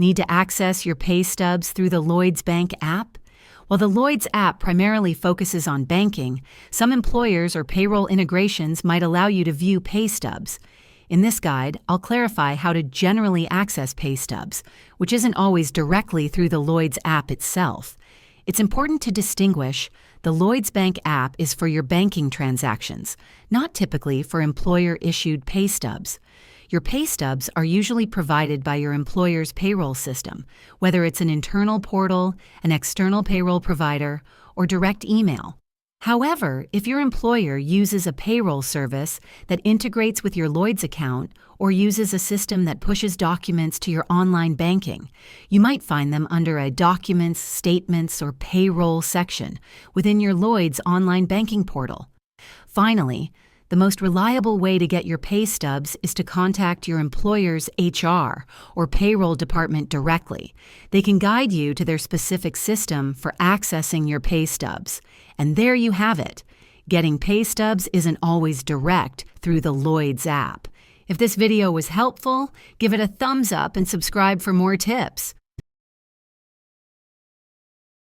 Need to access your pay stubs through the Lloyds Bank app? While the Lloyds app primarily focuses on banking, some employers or payroll integrations might allow you to view pay stubs. In this guide, I'll clarify how to generally access pay stubs, which isn't always directly through the Lloyds app itself. It's important to distinguish the Lloyds Bank app is for your banking transactions, not typically for employer-issued pay stubs. Your pay stubs are usually provided by your employer's payroll system, whether it's an internal portal, an external payroll provider, or direct email. However, if your employer uses a payroll service that integrates with your Lloyds account or uses a system that pushes documents to your online banking, you might find them under a Documents, Statements, or Payroll section within your Lloyds online banking portal. Finally, the most reliable way to get your pay stubs is to contact your employer's HR or payroll department directly. They can guide you to their specific system for accessing your pay stubs. And there you have it. Getting pay stubs isn't always direct through the Lloyds app. If this video was helpful, give it a thumbs up and subscribe for more tips.